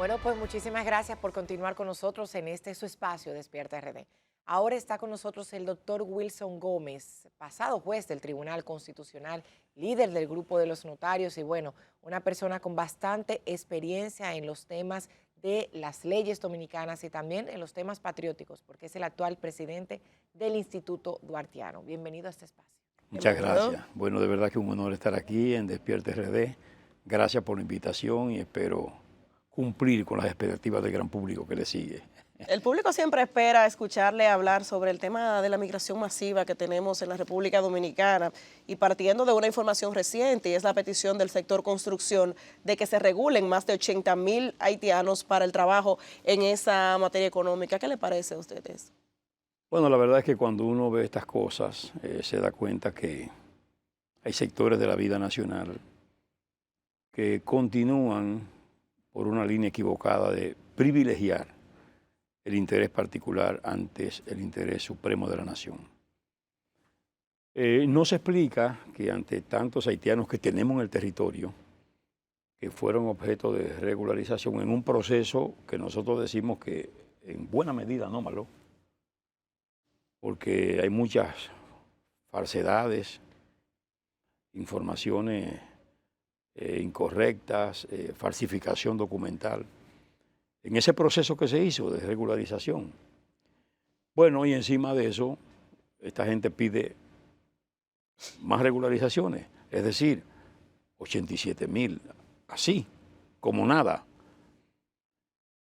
Bueno, pues muchísimas gracias por continuar con nosotros en este su espacio Despierta RD. Ahora está con nosotros el doctor Wilson Gómez, pasado juez del Tribunal Constitucional, líder del grupo de los notarios y bueno, una persona con bastante experiencia en los temas de las leyes dominicanas y también en los temas patrióticos, porque es el actual presidente del Instituto Duartiano. Bienvenido a este espacio. Muchas Bienvenido. gracias. Bueno, de verdad que un honor estar aquí en Despierta RD. Gracias por la invitación y espero cumplir con las expectativas del gran público que le sigue. El público siempre espera escucharle hablar sobre el tema de la migración masiva que tenemos en la República Dominicana y partiendo de una información reciente, y es la petición del sector construcción de que se regulen más de 80,000 haitianos para el trabajo en esa materia económica. ¿Qué le parece a ustedes? Bueno, la verdad es que cuando uno ve estas cosas, se da cuenta que hay sectores de la vida nacional que continúan por una línea equivocada de privilegiar el interés particular antes el interés supremo de la nación. No se explica que ante tantos haitianos que tenemos en el territorio, que fueron objeto de regularización en un proceso que nosotros decimos que en buena medida anómalo, porque hay muchas falsedades, informaciones incorrectas, falsificación documental, en ese proceso que se hizo de regularización. Bueno, y encima de eso, esta gente pide más regularizaciones, es decir, 87,000, así, como nada.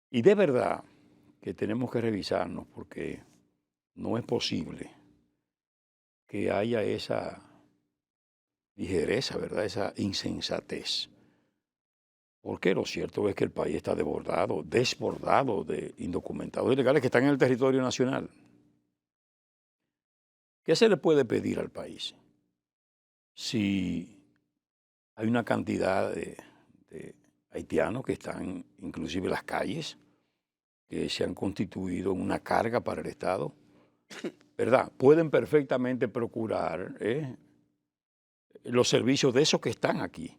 Y de verdad que tenemos que revisarnos porque no es posible que haya esa ligereza, ¿verdad? Esa insensatez. Porque lo cierto es que el país está desbordado de indocumentados ilegales que están en el territorio nacional. ¿Qué se le puede pedir al país si hay una cantidad de haitianos que están inclusive en las calles, que se han constituido en una carga para el Estado? ¿Verdad? Pueden perfectamente procurar los servicios de esos que están aquí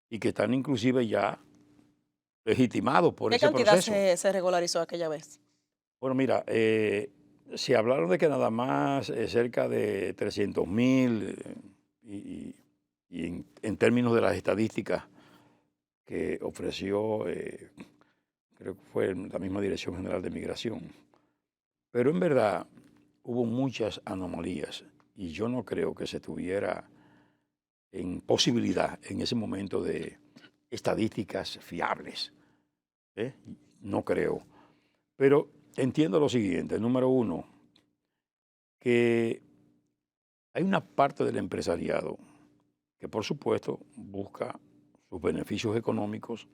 y que están inclusive ya legitimados por ¿Qué ese cantidad proceso. se regularizó aquella vez? Bueno, mira, se hablaron de que nada más cerca de 300,000 y en términos de las estadísticas que ofreció, creo que fue la misma Dirección General de Migración. Pero en verdad hubo muchas anomalías y yo no creo que se tuviera en posibilidad en ese momento de estadísticas fiables. No creo. Pero entiendo lo siguiente. Número uno, que hay una parte del empresariado que por supuesto busca sus beneficios económicos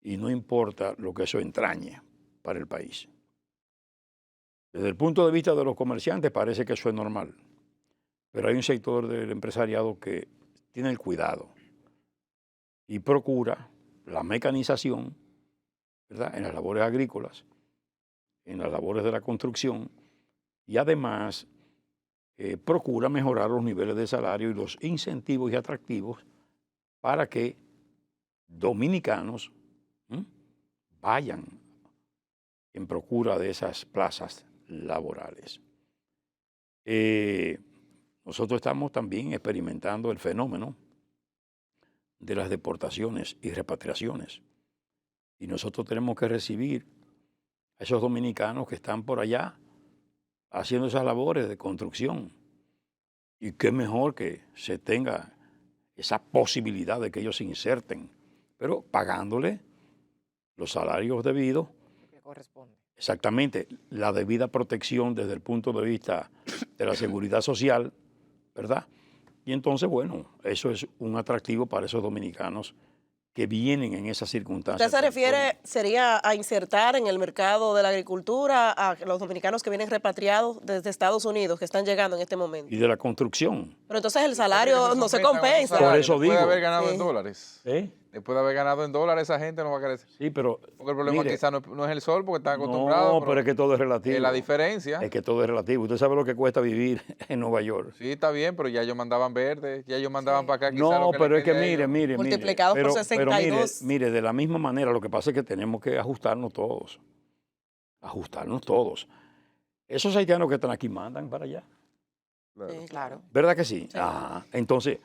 y no importa lo que eso entrañe para el país. Desde el punto de vista de los comerciantes parece que eso es normal, pero hay un sector del empresariado que tiene el cuidado y procura la mecanización, ¿verdad?, en las labores agrícolas, en las labores de la construcción y además procura mejorar los niveles de salario y los incentivos y atractivos para que dominicanos vayan en procura de esas plazas laborales. Nosotros estamos también experimentando el fenómeno de las deportaciones y repatriaciones. Y nosotros tenemos que recibir a esos dominicanos que están por allá haciendo esas labores de construcción. Y qué mejor que se tenga esa posibilidad de que ellos se inserten, pero pagándole los salarios debidos. Que corresponde. Exactamente, la debida protección desde el punto de vista de la seguridad social, ¿verdad? Y entonces, bueno, eso es un atractivo para esos dominicanos que vienen en esas circunstancias. ¿Usted se refiere, sería a insertar en el mercado de la agricultura a los dominicanos que vienen repatriados desde Estados Unidos, que están llegando en este momento? Y de la construcción. Pero entonces el salario no se compensa. Por eso digo. Puede haber ganado Sí. en dólares. después de haber ganado en dólares, esa gente no va a querer. Sí, pero Porque el problema mire, quizás no es el sol, porque están acostumbrados. no, pero es que todo es relativo. Es la diferencia. Es que todo es relativo. Usted sabe lo que cuesta vivir en Nueva York. Sí, está bien, pero ya ellos mandaban verde, ya ellos mandaban Sí. para acá. Quizás No, lo que pero le es que quede a ellos. mire. Multiplicados por Pero 62. mire, de la misma manera, lo que pasa es que tenemos que ajustarnos todos. Ajustarnos todos. Esos haitianos que están aquí mandan para allá. Claro. Sí, Claro. ¿Verdad que sí? Sí. Ajá. Entonces,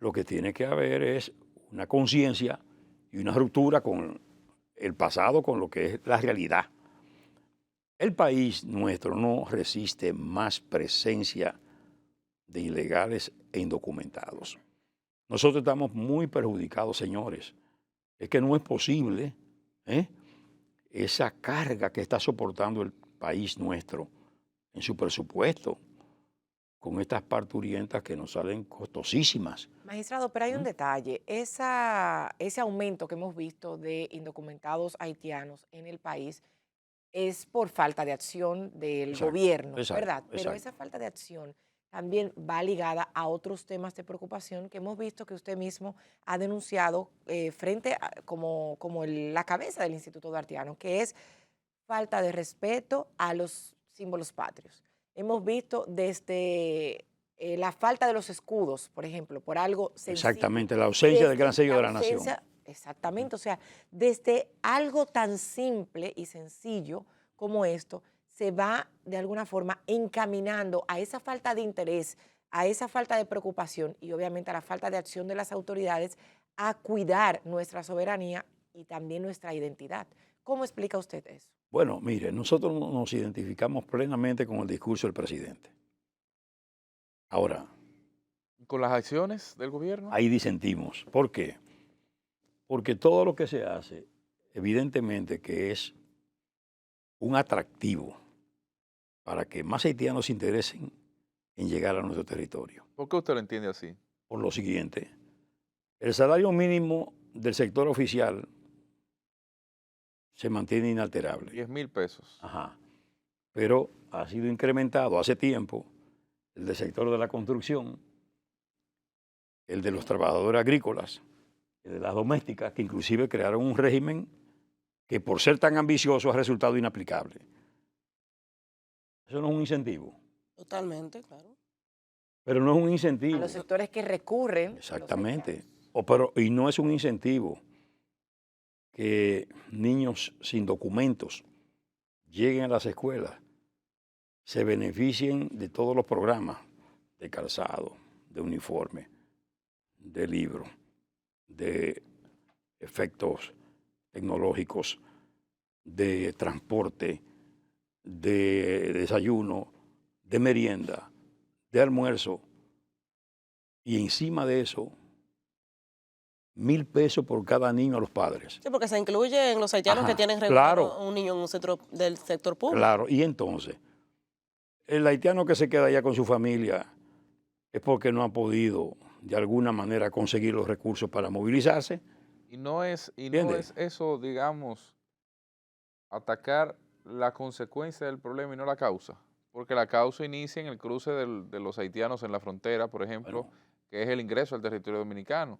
lo que tiene que haber es una conciencia y una ruptura con el pasado, con lo que es la realidad. El país nuestro no resiste más presencia de ilegales e indocumentados. Nosotros estamos muy perjudicados, señores. Es que no es posible esa carga que está soportando el país nuestro en su presupuesto con estas parturientas que nos salen costosísimas. Magistrado, pero hay un detalle. Ese aumento que hemos visto de indocumentados haitianos en el país es por falta de acción del Exacto, gobierno, exacto, ¿verdad? Pero exacto. esa falta de acción también va ligada a otros temas de preocupación que hemos visto que usted mismo ha denunciado frente a, la cabeza del Instituto Duartiano, que es falta de respeto a los símbolos patrios. Hemos visto desde la falta de los escudos, por ejemplo, por algo sencillo. Exactamente, la ausencia del gran sello de la nación. Exactamente, o sea, desde algo tan simple y sencillo como esto, se va de alguna forma encaminando a esa falta de interés, a esa falta de preocupación y obviamente a la falta de acción de las autoridades a cuidar nuestra soberanía y también nuestra identidad. ¿Cómo explica usted eso? Bueno, mire, nosotros nos identificamos plenamente con el discurso del presidente. Ahora, Con las acciones del gobierno. ahí disentimos. ¿Por qué? Porque todo lo que se hace, evidentemente que es un atractivo para que más haitianos se interesen en llegar a nuestro territorio. ¿Por qué usted lo entiende así? Por lo siguiente, el salario mínimo del sector oficial se mantiene inalterable. 10,000 pesos. Ajá. Pero ha sido incrementado hace tiempo el del sector de la construcción, el de los trabajadores agrícolas, el de las domésticas, que inclusive crearon un régimen que por ser tan ambicioso ha resultado inaplicable. Eso no es un incentivo, Totalmente, claro. pero no es un A incentivo. los sectores que recurren. Exactamente. Y no es un incentivo que niños sin documentos lleguen a las escuelas, se beneficien de todos los programas de calzado, de uniforme, de libro, de efectos tecnológicos, de transporte, de desayuno, de merienda, de almuerzo, y encima de eso, 1,000 pesos por cada niño a los padres. Sí, porque se incluyen los haitianos Ajá, que tienen claro. regulado un niño en un centro del sector público. Claro, y entonces, el haitiano que se queda allá con su familia es porque no ha podido de alguna manera conseguir los recursos para movilizarse. Y no es ¿Entiendes? eso, digamos, atacar la consecuencia del problema y no la causa. Porque la causa inicia en el cruce de los haitianos en la frontera, por ejemplo, Bueno. que es el ingreso al territorio dominicano.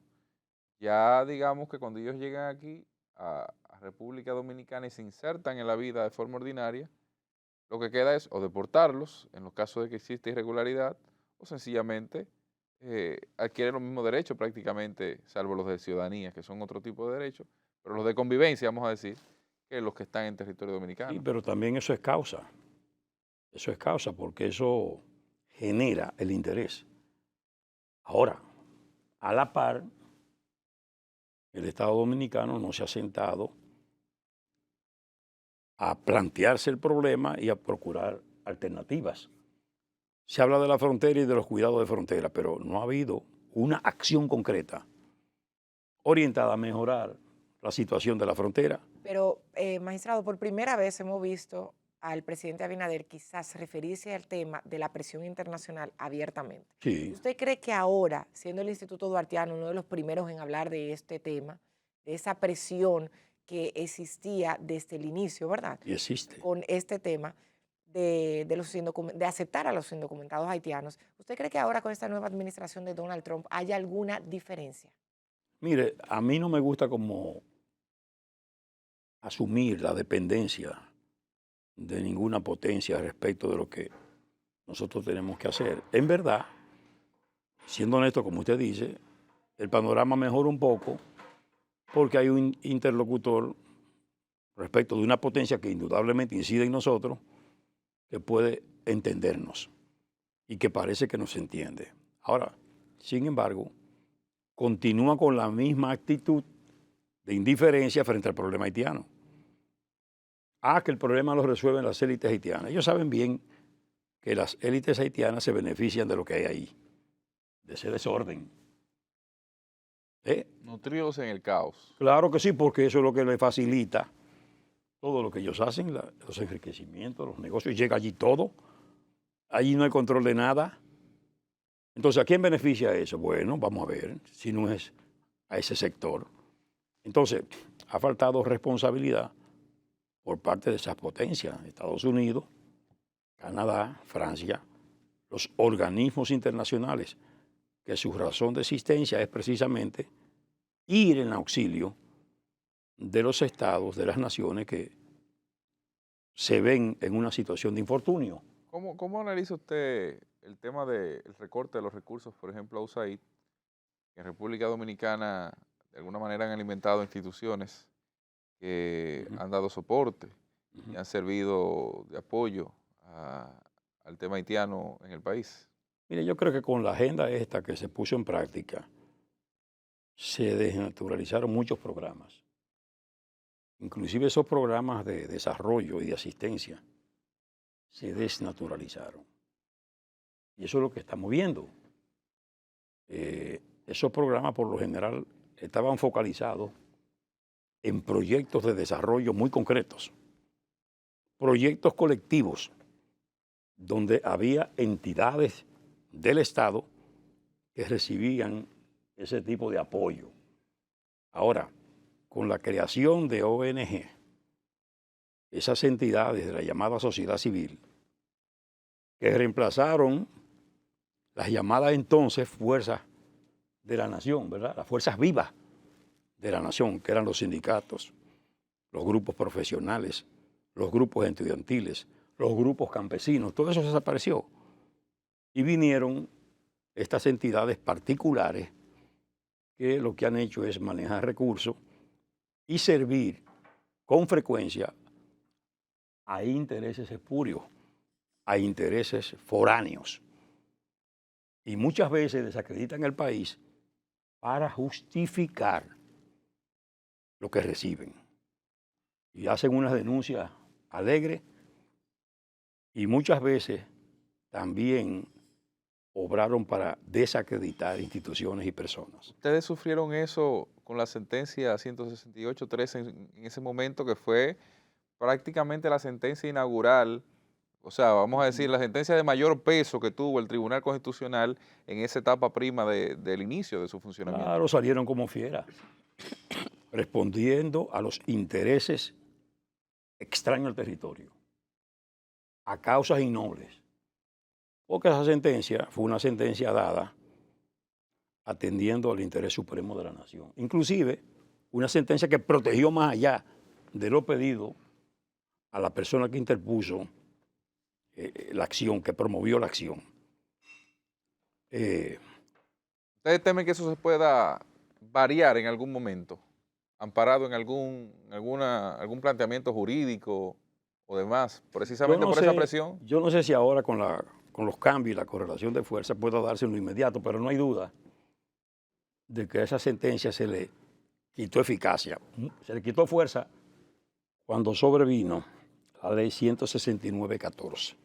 Ya digamos que cuando ellos llegan aquí a República Dominicana y se insertan en la vida de forma ordinaria, lo que queda es o deportarlos, en los casos de que existe irregularidad, o sencillamente adquieren los mismos derechos prácticamente, salvo los de ciudadanía, que son otro tipo de derechos, pero los de convivencia, vamos a decir, que los que están en territorio dominicano. Sí, pero también eso es causa. Eso es causa porque eso genera el interés. Ahora, a la par, el Estado Dominicano no se ha sentado a plantearse el problema y a procurar alternativas. Se habla de la frontera y de los cuidados de frontera, pero no ha habido una acción concreta orientada a mejorar la situación de la frontera. Pero, magistrado, por primera vez hemos visto al presidente Abinader quizás referirse al tema de la presión internacional abiertamente. Sí, ¿Usted cree que ahora, siendo el Instituto Duartiano uno de los primeros en hablar de este tema, de esa presión que existía desde el inicio, ¿verdad? y existe. Con este tema de aceptar a los indocumentados haitianos, ¿usted cree que ahora con esta nueva administración de Donald Trump haya alguna diferencia? Mire, a mí no me gusta como asumir la dependencia de ninguna potencia respecto de lo que nosotros tenemos que hacer. En verdad, siendo honesto, como usted dice, el panorama mejora un poco porque hay un interlocutor respecto de una potencia que indudablemente incide en nosotros, que puede entendernos y que parece que nos entiende. Ahora, sin embargo, continúa con la misma actitud de indiferencia frente al problema haitiano. Que el problema lo resuelven las élites haitianas. Ellos saben bien que las élites haitianas se benefician de lo que hay ahí, de ese desorden. Nutridos en el caos. Claro que sí, porque eso es lo que les facilita todo lo que ellos hacen, los enriquecimientos, los negocios, llega allí todo. Allí no hay control de nada. Entonces, ¿a quién beneficia eso? Bueno, vamos a ver, si no es a ese sector. Entonces, ha faltado responsabilidad por parte de esas potencias, Estados Unidos, Canadá, Francia, los organismos internacionales, que su razón de existencia es precisamente ir en auxilio de los estados, de las naciones que se ven en una situación de infortunio. ¿Cómo analiza usted el tema del recorte de los recursos, por ejemplo, a USAID, que en República Dominicana de alguna manera han alimentado instituciones que han dado soporte y han servido de apoyo al tema haitiano en el país? Mire, yo creo que con la agenda esta que se puso en práctica, se desnaturalizaron muchos programas. Inclusive esos programas de desarrollo y de asistencia se desnaturalizaron. Y eso es lo que estamos viendo. Esos programas por lo general estaban focalizados en proyectos de desarrollo muy concretos, proyectos colectivos, donde había entidades del Estado que recibían ese tipo de apoyo. Ahora, con la creación de ONG, esas entidades de la llamada sociedad civil, que reemplazaron las llamadas entonces fuerzas de la nación, ¿verdad? Las fuerzas vivas de la nación, que eran los sindicatos, los grupos profesionales, los grupos estudiantiles, los grupos campesinos, todo eso desapareció. Y vinieron estas entidades particulares que lo que han hecho es manejar recursos y servir con frecuencia a intereses espurios, a intereses foráneos. Y muchas veces desacreditan el país para justificar lo que reciben. Y hacen unas denuncias alegres y muchas veces también obraron para desacreditar instituciones y personas. ¿Ustedes sufrieron eso con la sentencia 168.13 en ese momento, que fue prácticamente la sentencia inaugural? O sea, vamos a decir, la sentencia de mayor peso que tuvo el Tribunal Constitucional en esa etapa prima del inicio de su funcionamiento. Claro, salieron como fieras, respondiendo a los intereses extraños al territorio, a causas innobles. Porque esa sentencia fue una sentencia dada atendiendo al interés supremo de la nación. Inclusive, una sentencia que protegió más allá de lo pedido a la persona que interpuso la acción, que promovió la acción. ¿Ustedes temen que eso se pueda variar en algún momento, amparado en algún planteamiento jurídico o demás, precisamente por esa presión? Yo no sé si ahora con los cambios y la correlación de fuerza pueda darse en lo inmediato, pero no hay duda de que a esa sentencia se le quitó eficacia, se le quitó fuerza cuando sobrevino la ley 169.14.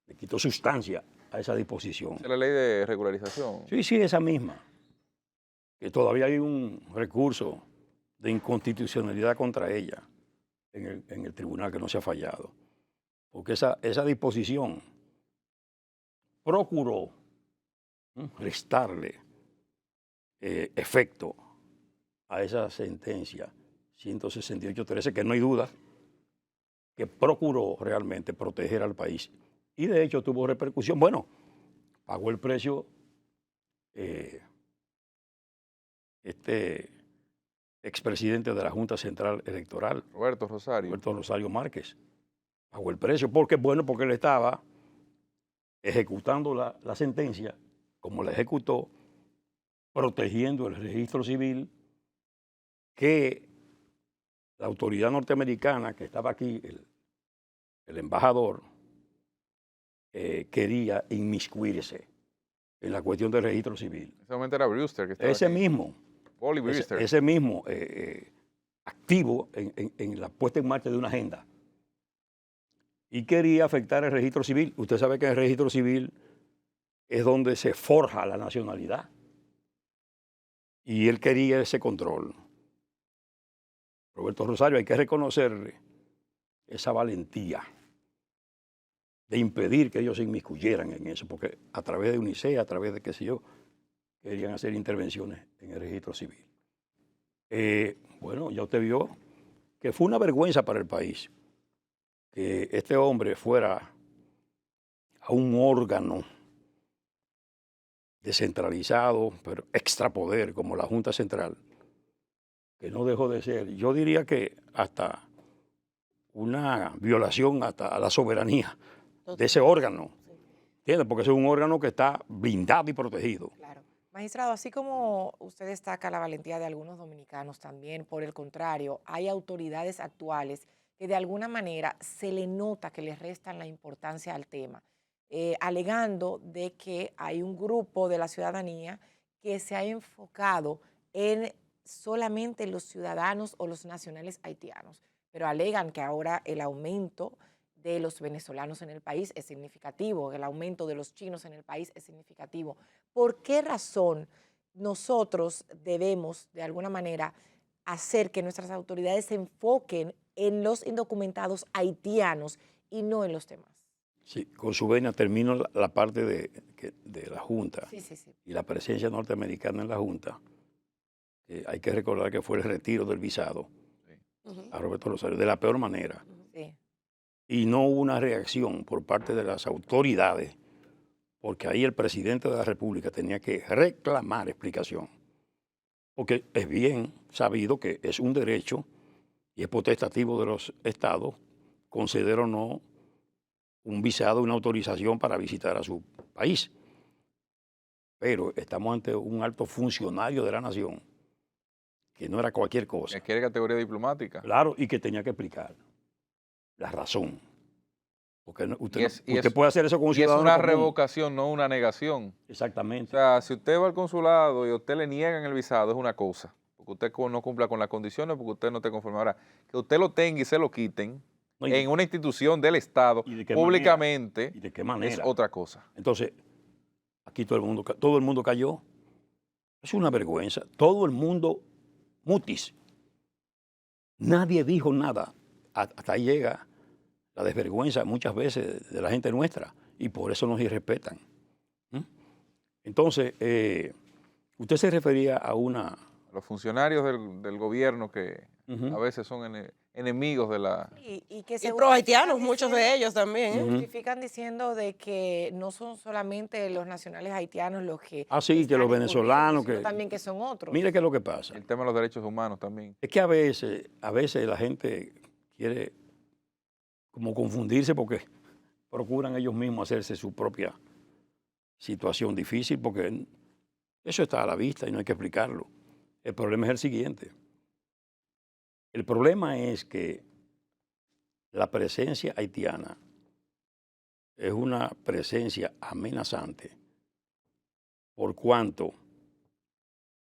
Le quitó sustancia a esa disposición. ¿Es la ley de regularización? Sí, esa misma. Que todavía hay un recurso de inconstitucionalidad contra ella en el tribunal que no se ha fallado. Porque esa disposición procuró restarle efecto a esa sentencia 168.13, que no hay duda que procuró realmente proteger al país. Y de hecho tuvo repercusión. Bueno, pagó el precio este expresidente de la Junta Central Electoral, Roberto Rosario. Roberto Rosario Márquez. Pagó el precio. ¿Por qué? Bueno, porque él estaba ejecutando la sentencia, como la ejecutó, protegiendo el registro civil que la autoridad norteamericana que estaba aquí, el embajador, quería inmiscuirse en la cuestión del registro civil. En ese momento era Brewster que estaba Ese aquí. mismo, Wally Brewster. ese mismo activo en la puesta en marcha de una agenda. Y quería afectar el registro civil. Usted sabe que en el registro civil es donde se forja la nacionalidad. Y él quería ese control. Roberto Rosario, hay que reconocerle esa valentía de impedir que ellos se inmiscuyeran en eso, porque a través de UNICEF, a través de qué sé yo, querían hacer intervenciones en el registro civil. Bueno, ya usted vio que fue una vergüenza para el país que este hombre fuera a un órgano descentralizado, pero extrapoder, como la Junta Central, que no dejó de ser, yo diría que hasta una violación hasta a la soberanía de ese órgano. ¿Entiendes? Porque ese es un órgano que está blindado y protegido. Claro. Magistrado, así como usted destaca la valentía de algunos dominicanos también, por el contrario, hay autoridades actuales que de alguna manera se le nota que les restan la importancia al tema, alegando de que hay un grupo de la ciudadanía que se ha enfocado en solamente los ciudadanos o los nacionales haitianos, pero alegan que ahora el aumento de los venezolanos en el país es significativo, el aumento de los chinos en el país es significativo. ¿Por qué razón nosotros debemos, de alguna manera, hacer que nuestras autoridades se enfoquen en los indocumentados haitianos y no en los demás? Sí, con su venia termino la parte de la Junta Sí, sí, sí. y la presencia norteamericana en la Junta. Hay que recordar que fue el retiro del visado a Roberto Rosario de la peor manera. Sí. Y no hubo una reacción por parte de las autoridades, porque ahí el presidente de la República tenía que reclamar explicación. Porque es bien sabido que es un derecho y es potestativo de los estados conceder o no un visado, una autorización para visitar a su país. Pero estamos ante un alto funcionario de la nación, que no era cualquier cosa. Que quiere categoría diplomática. Claro, y que tenía que explicar la razón. Porque usted, Y usted puede hacer eso con un Y es ciudadano una común. revocación, no una negación. O Exactamente. sea, si usted va al consulado y a usted le niegan el visado, es una cosa. Porque usted no cumpla con las condiciones, porque usted no esté conforme. Ahora, que usted lo tenga y se lo quiten No, en una institución del Estado, ¿y de qué públicamente, manera? ¿Y de qué manera? es otra cosa. Entonces, aquí todo el mundo cayó. Es una vergüenza. Todo el mundo mutis. Nadie dijo nada. Hasta ahí llega la desvergüenza muchas veces de la gente nuestra y por eso nos irrespetan. Entonces, usted se refería a una... Los funcionarios del gobierno que a veces son enemigos de la... Y que Y pro haitianos, muchos de ellos también. Se justifican diciendo de que no son solamente los nacionales haitianos los que... Ah, sí, que están los venezolanos, sino que... también que son otros. Mire qué es lo que pasa. El tema de los derechos humanos también. Es que a veces la gente quiere como confundirse porque procuran ellos mismos hacerse su propia situación difícil, porque eso está a la vista y no hay que explicarlo. El problema es el siguiente. El problema es que la presencia haitiana es una presencia amenazante, por cuanto,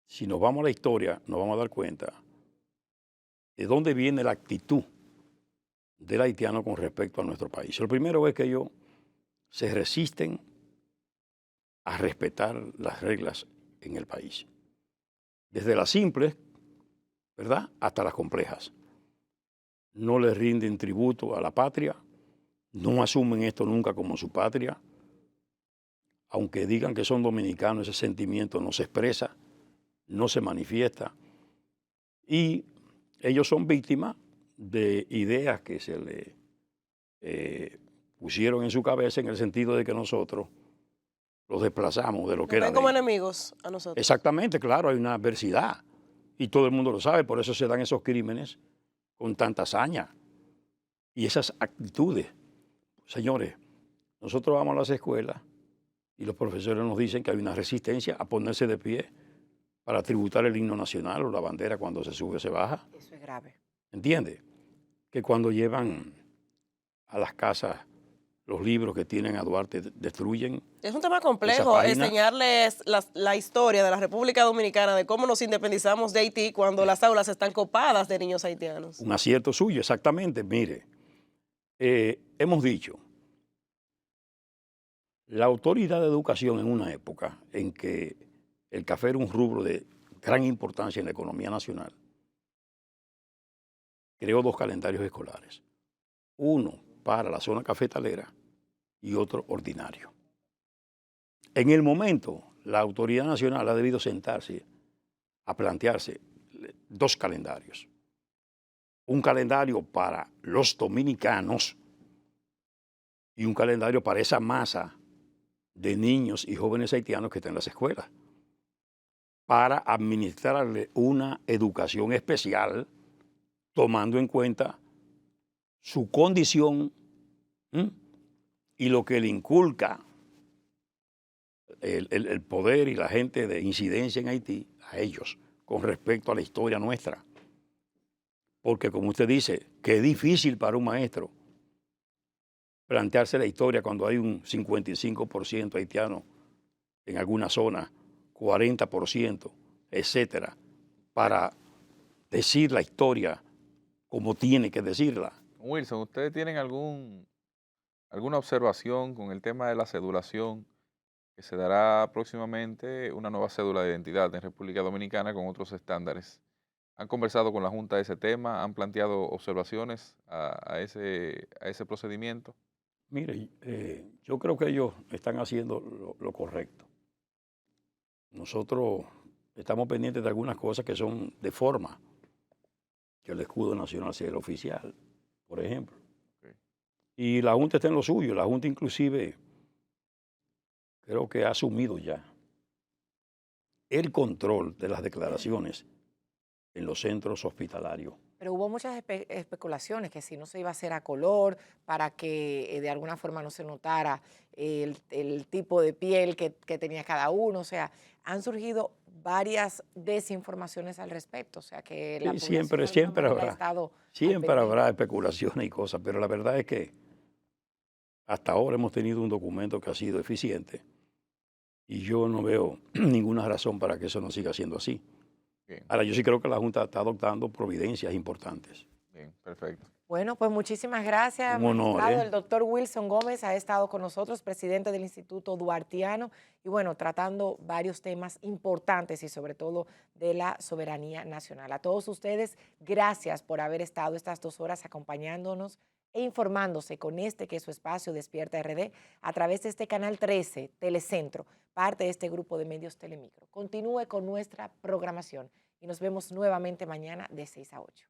si nos vamos a la historia, nos vamos a dar cuenta de dónde viene la actitud del haitiano con respecto a nuestro país. Lo primero es que ellos se resisten a respetar las reglas en el país, desde las simples, ¿verdad?, hasta las complejas. No les rinden tributo a la patria, no asumen esto nunca como su patria, aunque digan que son dominicanos, ese sentimiento no se expresa, no se manifiesta, y ellos son víctimas de ideas que se le pusieron en su cabeza en el sentido de que nosotros los desplazamos de lo que Nos era ven como de ellos. enemigos a nosotros. Exactamente, claro, hay una adversidad. Y todo el mundo lo sabe, por eso se dan esos crímenes con tanta hazaña y esas actitudes. Señores, nosotros vamos a las escuelas y los profesores nos dicen que hay una resistencia a ponerse de pie para tributar el himno nacional o la bandera cuando se sube o se baja. Eso es grave. ¿Entiende? Que cuando llevan a las casas los libros que tienen a Duarte, destruyen. Es un tema complejo enseñarles la historia de la República Dominicana, de cómo nos independizamos de Haití cuando las aulas están copadas de niños haitianos. Un acierto suyo, exactamente. Mire, hemos dicho, la autoridad de educación en una época en que el café era un rubro de gran importancia en la economía nacional, creó 2 calendarios escolares. Uno para la zona cafetalera y otro ordinario. En el momento, la autoridad nacional ha debido sentarse a plantearse 2 calendarios. Un calendario para los dominicanos y un calendario para esa masa de niños y jóvenes haitianos que están en las escuelas, para administrarle una educación especial tomando en cuenta su condición y lo que le inculca el poder y la gente de incidencia en Haití a ellos con respecto a la historia nuestra. Porque como usted dice, qué difícil para un maestro plantearse la historia cuando hay un 55% haitiano en alguna zona, 40%, etcétera, para decir la historia como tiene que decirla. Wilson, ¿ustedes tienen alguna observación con el tema de la cedulación? Que se dará próximamente una nueva cédula de identidad en República Dominicana con otros estándares. ¿Han conversado con la Junta de ese tema? ¿Han planteado observaciones a ese procedimiento? Mire, yo creo que ellos están haciendo lo correcto. Nosotros estamos pendientes de algunas cosas que son de forma, que el escudo nacional sea el oficial, por ejemplo. Okay. Y la Junta está en lo suyo. La Junta inclusive creo que ha asumido ya el control de las declaraciones en los centros hospitalarios. Pero hubo muchas especulaciones que si no se iba a hacer a color para que de alguna forma no se notara el tipo de piel que tenía cada uno. O sea, han surgido varias desinformaciones al respecto. O sea, que la Sí, población siempre ha estado siempre habrá especulaciones y cosas, pero la verdad es que hasta ahora hemos tenido un documento que ha sido eficiente y yo no veo ninguna razón para que eso no siga siendo así. Bien. Ahora, yo sí creo que la Junta está adoptando providencias importantes. Bien, perfecto. Bueno, pues muchísimas gracias, Un honor, magistrado. El doctor Wilson Gómez ha estado con nosotros, presidente del Instituto Duartiano, y bueno, tratando varios temas importantes y sobre todo de la soberanía nacional. A todos ustedes, gracias por haber estado estas 2 horas acompañándonos e informándose con este que es su espacio Despierta RD a través de este canal 13, Telecentro, parte de este grupo de medios Telemicro. Continúe con nuestra programación y nos vemos nuevamente mañana de 6 a 8.